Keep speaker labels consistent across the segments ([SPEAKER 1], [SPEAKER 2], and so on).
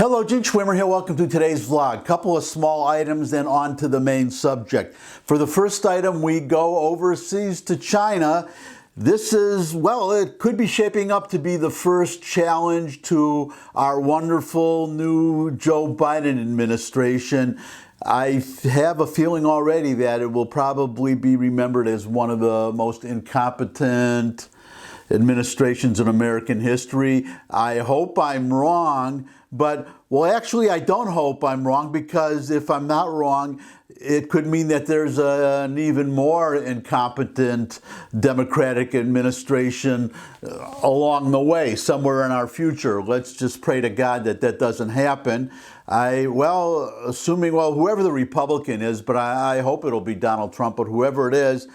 [SPEAKER 1] Hello, Gene Schwimmer here. Welcome to today's vlog. Couple of small items, then on to the main subject. For the first item, we go overseas to China. This is, well, it could be shaping up to be the first challenge to our wonderful new Joe Biden administration. I have a feeling already that it will probably be remembered as one of the most incompetent administrations in American history. I hope I'm wrong, but, well, actually, I don't hope I'm wrong, because if I'm not wrong, it could mean that there's an even more incompetent Democratic administration along the way, somewhere in our future. Let's just pray to God that that doesn't happen. Assuming whoever the Republican is, but I hope it'll be Donald Trump, but whoever it is,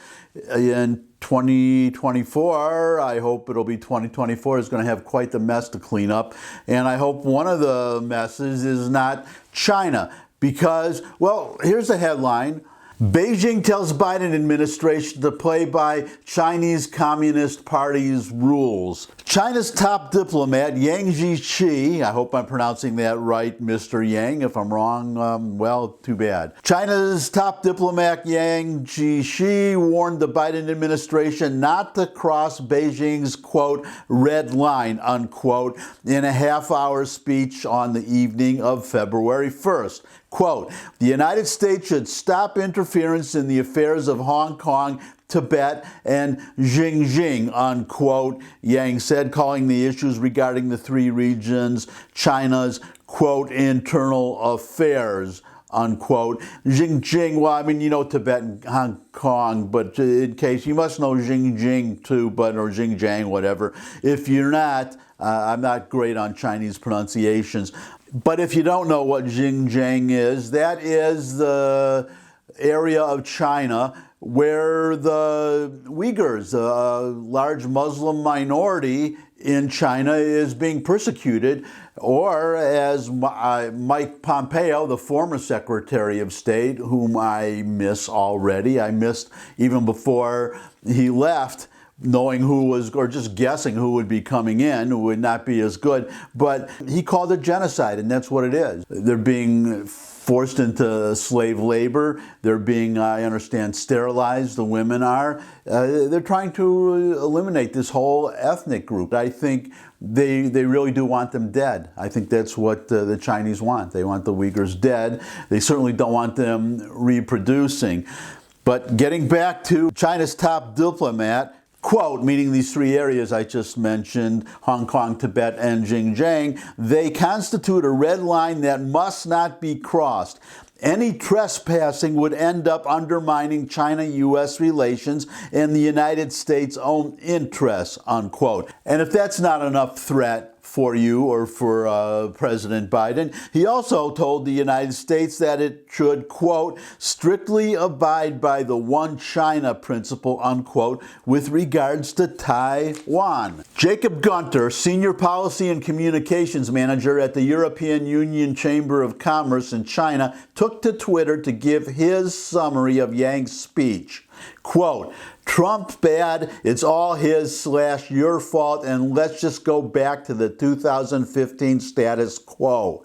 [SPEAKER 1] in 2024, I hope it'll be 2024, is going to have quite the mess to clean up. And I hope one of the messes is not China, because, well, here's the headline. Beijing tells Biden administration to play by Chinese Communist Party's rules. China's top diplomat, Yang Jiechi, I hope I'm pronouncing that right, Mr. Yang. If I'm wrong, well, too bad. China's top diplomat, Yang Jiechi, warned the Biden administration not to cross Beijing's, quote, red line, unquote, in a half-hour speech on the evening of February 1st. Quote, the United States should stop interference in the affairs of Hong Kong, Tibet, and Xinjiang, unquote, Yang said, calling the issues regarding the three regions China's, quote, internal affairs, unquote. Xinjiang, well, I mean, you know Tibet and Hong Kong, but in case, you must know Xinjiang too, or Xinjiang, whatever. If you're not, I'm not great on Chinese pronunciations. But if you don't know what Xinjiang is, that is the area of China where the Uyghurs, a large Muslim minority in China, is being persecuted, or as Mike Pompeo, the former Secretary of State, whom I miss already, I missed even before he left, knowing who was, or just guessing who would be coming in, would not be as good. But he called it genocide, and that's what it is. They're being forced into slave labor. They're being, I understand, sterilized, the women are. They're trying to eliminate this whole ethnic group. I think they really do want them dead. I think that's what the Chinese want. They want the Uyghurs dead. They certainly don't want them reproducing. But getting back to China's top diplomat, quote, meaning these three areas I just mentioned, Hong Kong, Tibet, and Xinjiang, they constitute a red line that must not be crossed. Any trespassing would end up undermining China-U.S. relations and the United States' own interests, unquote. And if that's not enough threat for you or for President Biden, he also told the United States that it should, quote, strictly abide by the one China principle, unquote, with regards to Taiwan. Jacob Gunter, Senior Policy and Communications Manager at the European Union Chamber of Commerce in China, took to Twitter to give his summary of Yang's speech. Quote, Trump bad, it's all his/your fault, and let's just go back to the 2015 status quo.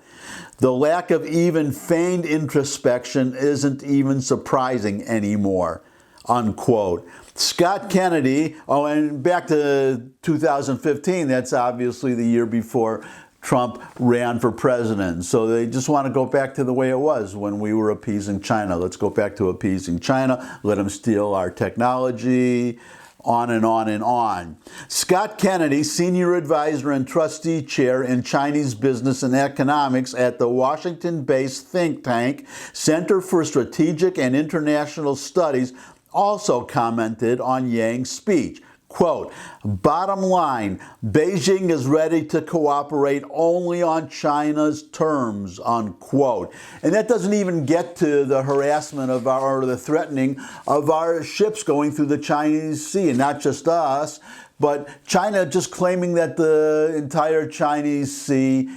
[SPEAKER 1] The lack of even feigned introspection isn't even surprising anymore, unquote. Scott Kennedy, and back to 2015, that's obviously the year before Trump ran for president. So they just want to go back to the way it was when we were appeasing China. Let's go back to appeasing China, let them steal our technology, on and on and on. Scott Kennedy, Senior Advisor and Trustee Chair in Chinese Business and Economics at the Washington-based think tank Center for Strategic and International Studies, also commented on Yang's speech. Quote, bottom line, Beijing is ready to cooperate only on China's terms, unquote. And that doesn't even get to the harassment of or the threatening of our ships going through the Chinese Sea, and not just us, but China just claiming that the entire Chinese Sea,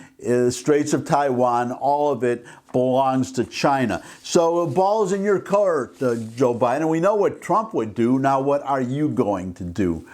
[SPEAKER 1] Straits of Taiwan, all of it belongs to China. So the ball's in your court, Joe Biden. We know what Trump would do. Now, what are you going to do?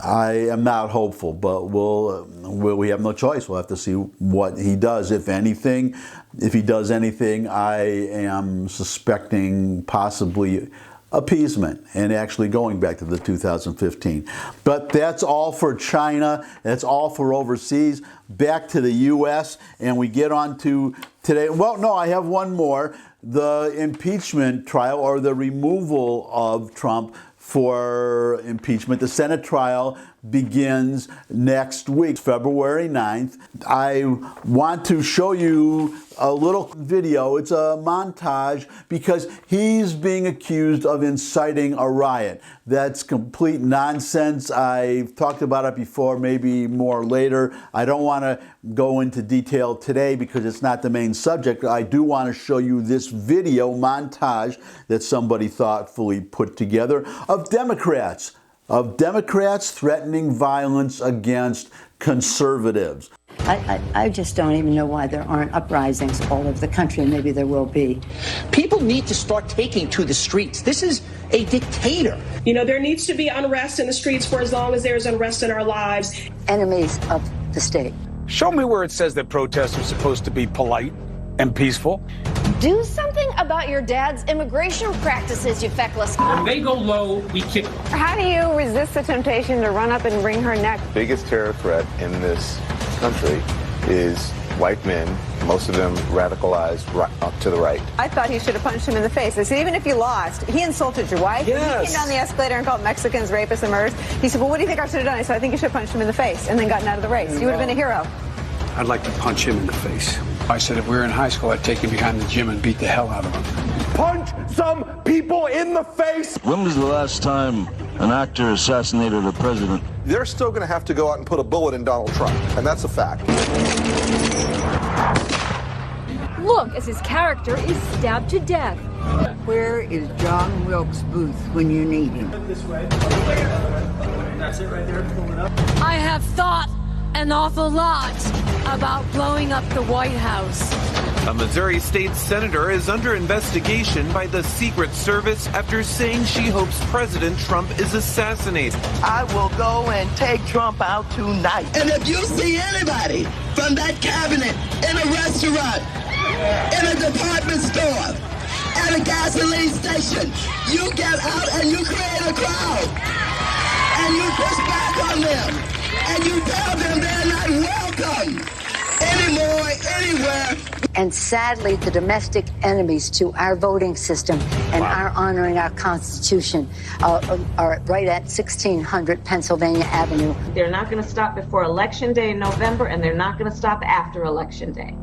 [SPEAKER 1] I am not hopeful, but we have no choice. We'll have to see what he does, if anything. If he does anything, I am suspecting possibly appeasement and actually going back to the 2015. But that's all for China. That's all for overseas. Back to the U.S. and we get on to today. Well, no, I have one more. The impeachment trial, or the removal of Trump for impeachment. The Senate trial begins next week, February 9th. I want to show you a little video. It's a montage because he's being accused of inciting a riot. That's complete nonsense. I've talked about it before, maybe more later. I don't want to go into detail today because it's not the main subject. I do want to show you this video montage that somebody thoughtfully put together of Democrats threatening violence against conservatives.
[SPEAKER 2] I just don't even know why there aren't uprisings all over the country. Maybe there will be.
[SPEAKER 3] People need to start taking to the streets. This is a dictator.
[SPEAKER 4] You know, there needs to be unrest in the streets for as long as there's unrest in our lives.
[SPEAKER 2] Enemies of the state.
[SPEAKER 5] Show me where it says that protests are supposed to be polite and peaceful.
[SPEAKER 6] Do something about your dad's immigration practices, you feckless.
[SPEAKER 7] When they go low, we kick them.
[SPEAKER 8] How do you resist the temptation to run up and wring her neck?
[SPEAKER 9] The biggest terror threat in this country is white men, most of them radicalized to the right.
[SPEAKER 8] I thought he should have punched him in the face. I said, even if you lost, he insulted your wife.
[SPEAKER 5] Yes.
[SPEAKER 8] He came down the escalator and called Mexicans rapists and murderers. He said, well, what do you think I should have done? I said, I think you should have punched him in the face and then gotten out of the race. You would have been a hero.
[SPEAKER 5] I'd like to punch him in the face. I said if we were in high school, I'd take him behind the gym and beat the hell out of him.
[SPEAKER 10] Punch some people in the face!
[SPEAKER 11] When was the last time an actor assassinated a president?
[SPEAKER 12] They're still going to have to go out and put a bullet in Donald Trump, and that's a fact.
[SPEAKER 6] Look as his character is stabbed to death.
[SPEAKER 2] Where is John Wilkes Booth when you need him?
[SPEAKER 7] That's it right there. Pull it up.
[SPEAKER 6] I have thought an awful lot about blowing up the White House.
[SPEAKER 13] A Missouri state senator is under investigation by the Secret Service after saying she hopes President Trump is assassinated.
[SPEAKER 3] I will go and take Trump out tonight.
[SPEAKER 14] And if you see anybody from that cabinet in a restaurant, in a department store, at a gasoline station, you get out and you create a crowd. And you push back on them. And you tell them they're not welcome anymore, anywhere.
[SPEAKER 2] And sadly, the domestic enemies to our voting system and our honoring our Constitution are right at 1600 Pennsylvania Avenue.
[SPEAKER 15] They're not going to stop before Election Day in November, and they're not going to stop after Election Day.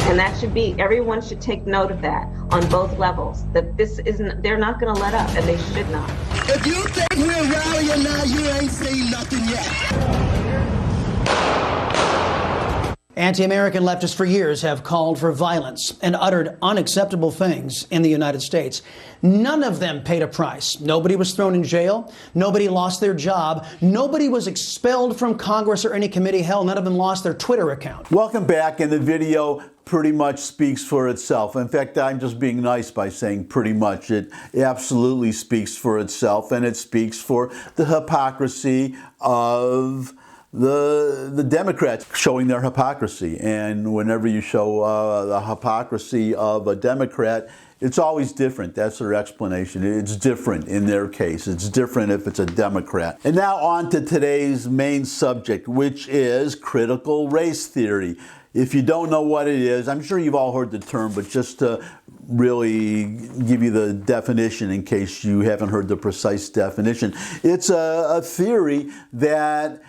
[SPEAKER 15] And that should be, everyone should take note of that on both levels, that this isn't, they're not going to let up, and they should not.
[SPEAKER 14] If you think we're rallying now, you ain't seen nothing yet.
[SPEAKER 16] Anti-American leftists for years have called for violence and uttered unacceptable things in the United States. None of them paid a price. Nobody was thrown in jail. Nobody lost their job. Nobody was expelled from Congress or any committee. Hell, none of them lost their Twitter account.
[SPEAKER 1] Welcome back, and the video pretty much speaks for itself. In fact, I'm just being nice by saying pretty much. It absolutely speaks for itself, and it speaks for the hypocrisy of the Democrats showing their hypocrisy. And whenever you show the hypocrisy of a Democrat, it's always different. That's their explanation. It's different in their case. It's different if it's a Democrat. And now on to today's main subject, which is critical race theory. If you don't know what it is, I'm sure you've all heard the term, but just to really give you the definition in case you haven't heard the precise definition, it's a theory that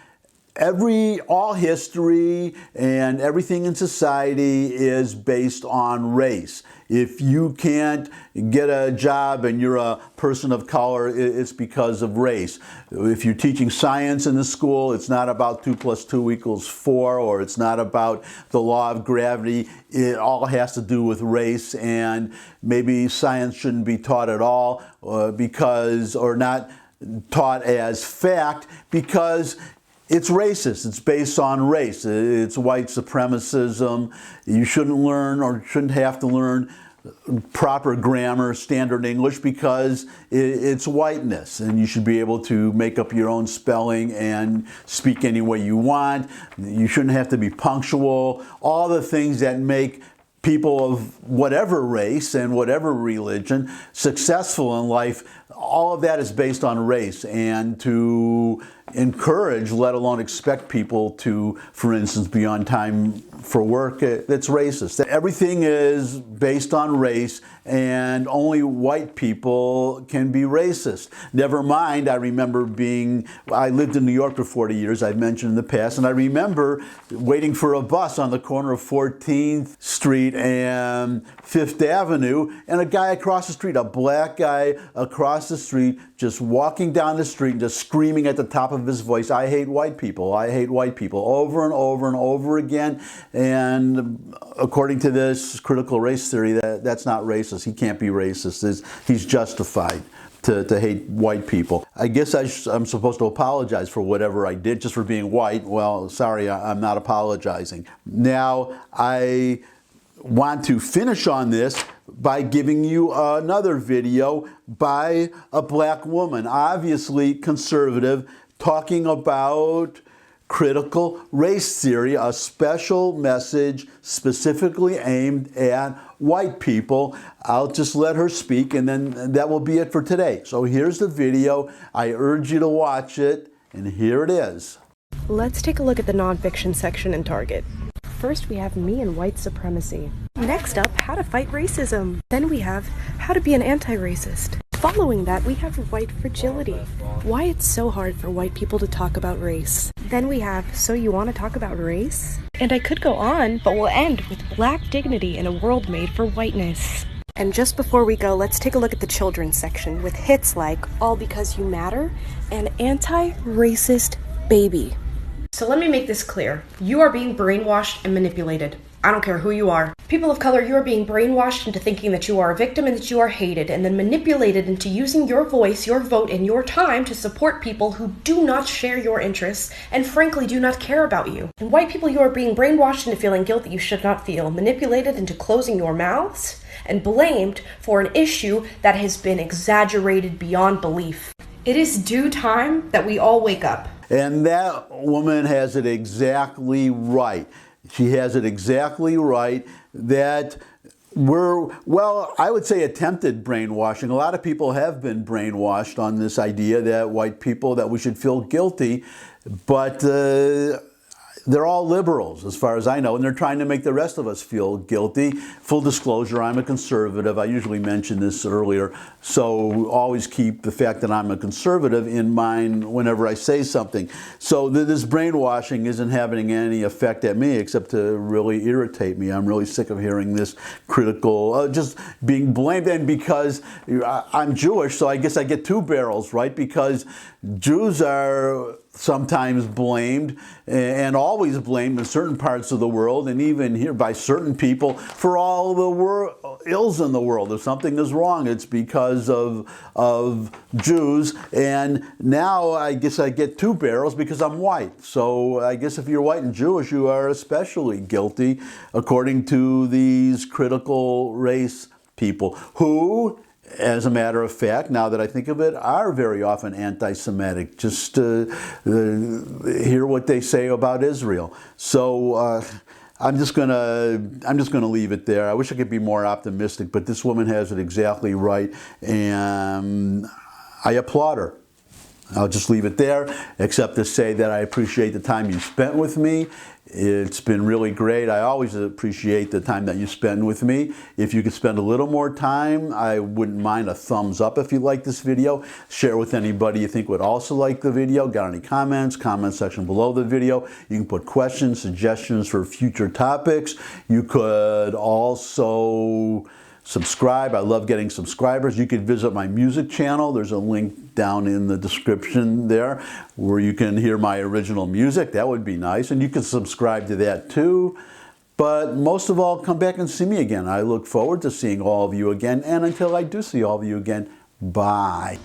[SPEAKER 1] all history and everything in society is based on race. If you can't get a job and you're a person of color, it's because of race. If you're teaching science in the school, it's not about 2 + 2 = 4, or it's not about the law of gravity. It all has to do with race, and maybe science shouldn't be taught at all or not taught as fact because it's racist. It's based on race. It's white supremacism. You shouldn't learn or shouldn't have to learn proper grammar, standard English, because it's whiteness, and you should be able to make up your own spelling and speak any way you want. You shouldn't have to be punctual. All the things that make people of whatever race and whatever religion successful in life, all of that is based on race. And to encourage, let alone expect people to, for instance, be on time for work, that's racist. Everything is based on race, and only white people can be racist. Never mind, I lived in New York for 40 years, I've mentioned in the past, and I remember waiting for a bus on the corner of 14th Street and 5th Avenue, and a guy across the street, a black guy across the street, just walking down the street and just screaming at the top of his voice, "I hate white people, I hate white people," over and over and over again. And according to this critical race theory, that's not racist. He can't be racist. He's justified to hate white people. I guess I'm supposed to apologize for whatever I did just for being white. Well, sorry, I'm not apologizing. Now, I want to finish on this by giving you another video by a black woman, obviously conservative, talking about critical race theory, a special message specifically aimed at white people. I'll just let her speak, and then that will be it for today. So here's the video. I urge you to watch it, and here it is.
[SPEAKER 17] Let's take a look at the nonfiction section in Target. First, we have me and white supremacy. Next up, how to fight racism. Then we have how to be an anti-racist. Following that, we have white fragility. Why it's so hard for white people to talk about race. Then we have, so you want to talk about race? And I could go on, but we'll end with black dignity in a world made for whiteness. And just before we go, let's take a look at the children's section with hits like All Because You Matter and Anti-Racist Baby.
[SPEAKER 18] So let me make this clear. You are being brainwashed and manipulated. I don't care who you are. People of color, you are being brainwashed into thinking that you are a victim and that you are hated, and then manipulated into using your voice, your vote, and your time to support people who do not share your interests and frankly do not care about you. And white people, you are being brainwashed into feeling guilt that you should not feel, manipulated into closing your mouths, and blamed for an issue that has been exaggerated beyond belief. It is due time that we all wake up.
[SPEAKER 1] And that woman has it exactly right. She has it exactly right that I would say attempted brainwashing. A lot of people have been brainwashed on this idea that white people, that we should feel guilty, but they're all liberals, as far as I know, and they're trying to make the rest of us feel guilty. Full disclosure, I'm a conservative. I usually mentioned this earlier, so always keep the fact that I'm a conservative in mind whenever I say something. So this brainwashing isn't having any effect at me except to really irritate me. I'm really sick of hearing this critical, just being blamed. And because I'm Jewish, so I guess I get two barrels, right? Because Jews are sometimes blamed and always blamed in certain parts of the world, and even here by certain people, for all the ills in the world. If something is wrong, it's because of Jews. And now I guess I get two barrels because I'm white. So I guess if you're white and Jewish, you are especially guilty, according to these critical race people who, as a matter of fact, now that I think of it, are very often anti-Semitic. Just hear what they say about Israel. So I'm just gonna leave it there. I wish I could be more optimistic, but this woman has it exactly right, and I applaud her. I'll just leave it there, except to say that I appreciate the time you spent with me. It's been really great. I always appreciate the time that you spend with me. If you could spend a little more time, I wouldn't mind a thumbs up if you like this video. Share with anybody you think would also like the video. Got any comments? Comment section below the video. You can put questions, suggestions for future topics. You could also subscribe. I love getting subscribers. You could visit my music channel. There's a link down in the description there where you can hear my original music. That would be nice. And you can subscribe to that too. But most of all, come back and see me again. I look forward to seeing all of you again. And until I do see all of you again, bye.